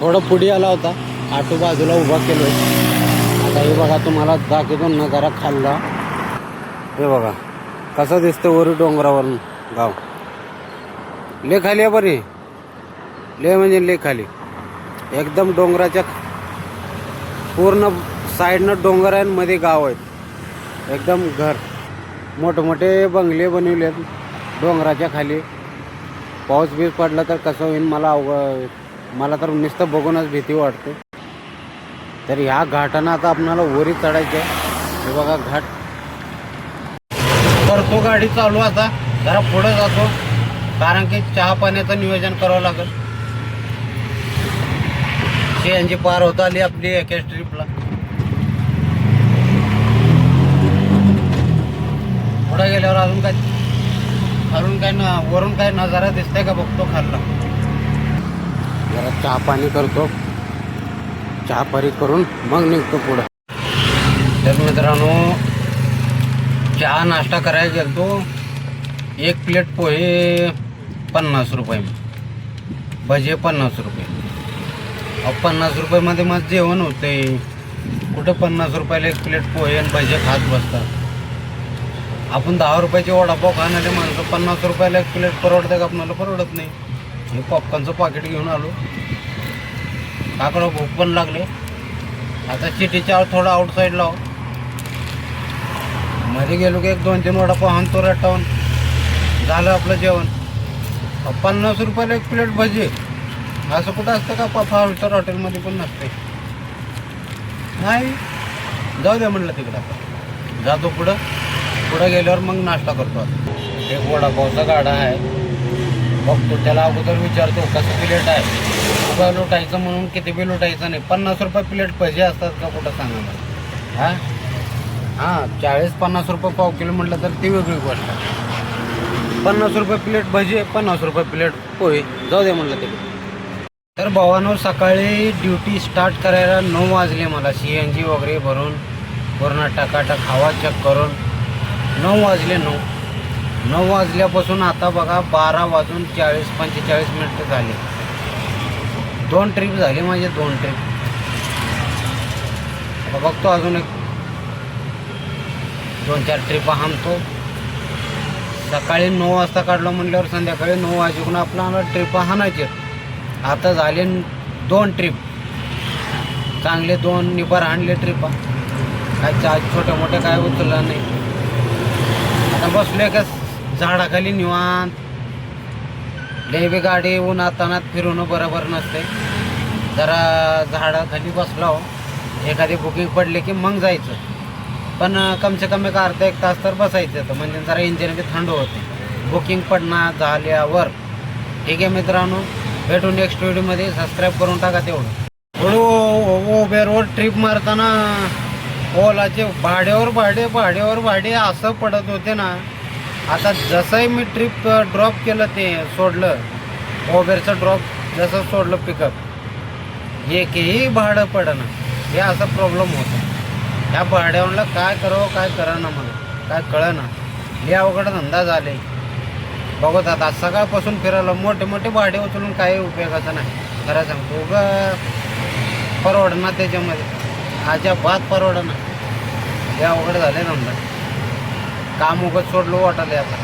थोडं पुढे आला होता, ऑटो बाजूला उभा केलो आहे. आता हे बघा तुम्हाला दाखवतो नजारा खाल्ला. हे बघा कसं दिसतं वर डोंगरावरून गाव. ले खाली आहे बरी, ले म्हणजे ले खाली. एकदम डोंगराच्या पूर्ण साईडनं डोंगर आहे, मध्ये गाव आहेत. एकदम घर मोठमोठे बंगले बनवले आहेत डोंगराच्या खाली. पाऊस बीस पडला तर कसं होईल मला तर नुसतं बघूनच भीती वाटते. तर ह्या घाटानं आता आपल्याला वरी चढायचं आहे. हे बघा घाट करतो, गाडी चालू. आता जरा पुढे जातो कारण की चहा पाण्याचं नियोजन करावं लागेल. CNG पार होत आली आपली एका ट्रिपला. पुढे गेल्यावर अजून काय वरून काय नजारा दिसतंय का बघतो खाल्ला. जरा चहा पाणी करतो, चहा पाणी करून मग निघतो पुढं. तर मित्रांनो चहा नाश्ता करायला गेलतो. एक प्लेट पोहे 50 रुपये, भजे 50 रुपये. 50 रुपयामध्ये माझं जेवण होते. कुठं 50 रुपयाला एक प्लेट पोहे आणि भजे खात बसतात. आपण 10 रुपयाचे वडापाव खाणारे माणसं 50 रुपयाला एक प्लेट परवडतं का? आपल्याला परवडत नाही. हे पॉपकॉर्नचं पाकिट घेऊन आलो. काकडं भूक पण लागले. आता चिटीच्या थोडं आउटसाईड लाव, मध्ये गेलो की 1-2-3 वडापाव हाणतो रट्टावून, झालं आपलं जेवण. 50 रुपयाला एक प्लेट भजी, असं कुठं असतं का? 5 स्टार हॉटेलमध्ये पण नसते. नाही, जाऊ द्या म्हटलं तिकडं. आता जातो पुढं गेल्यावर मग नाश्ता करतो. आता एक वडापावचा गाडा आहे, बघतो त्याला अगोदर विचारतो कसं प्लेट आहे. रुपये लुटायचं म्हणून किती बी लुटायचं नाही. 50 रुपये प्लेट भजी असतात का कुठं सांगा मला? हां 40-50 रुपये पाव किलो म्हटलं तर ती वेगळी गोष्ट आहे. 50 रुपये प्लेट भजी, 50 रुपये प्लेट पोहे, जाऊ दे म्हटलं तिकडे. तर भावानो सकाळी ड्युटी स्टार्ट करायला 9 वाजले मला. CNG वगैरे भरून पूर्ण टकाटक हवा चेक करून 9 वाजले. 9 वाजल्यापासून आता बघा 12 वाजून 40-45 मिनिटं झाले. 2 ट्रिप झाली माझे, 2 ट्रिप. बघतो अजून एक 2-4 ट्रिप हाणतो. सकाळी 9 वाजता काढलो म्हणल्यावर संध्याकाळी 9 वाजेकडून आपल्याला ट्रिप हाणायचे. आता झाले 2 ट्रिप, चांगले 2 निबार हाणले ट्रिपा. काय छोटे मोठे काय उचलला नाही. आता बसले का झाडाखाली निवांत. लेबी गाडी उन्हातानात फिरवणं बरोबर नसते. जरा झाडाखाली बसला हो, एखादी बुकिंग पडले की मग जायचं. पण कमसे कमी एक अर्धा 1 तास तर बसायचं तर म्हणजे जरा इंजिन बी थंड होते. बुकिंग पडणार झाल्यावर. ठीक आहे मित्रांनो, भेटू नेक्स्ट व्हिडिओमध्ये. सबस्क्राईब करून टाका तेवढं. थोडं ओबेरवर ट्रिप मारताना ओलाचे भाड्यावर भाडे असं पडत होते ना. आता जसंही मी ट्रिप ड्रॉप केलं, ते सोडलं ओबेरचं ड्रॉप जसं सोडलं पिकअप, एकही भाडं पडणं. हे असा प्रॉब्लेम होता. ह्या भाड्यावरला काय करावं काय करा ना, मला काय कळना. हे अवघड धंदा झाले. बघत आता सकाळपासून फिरायला मोठे मोठे भाडे उचलून काही उपयोगाचं नाही. खरं सांगतो उगा परवडणार त्याच्यामध्ये, अजिबात परवडणार. हे अवघड झाले धंदा. काम उगत सोडलो वाटायला आता.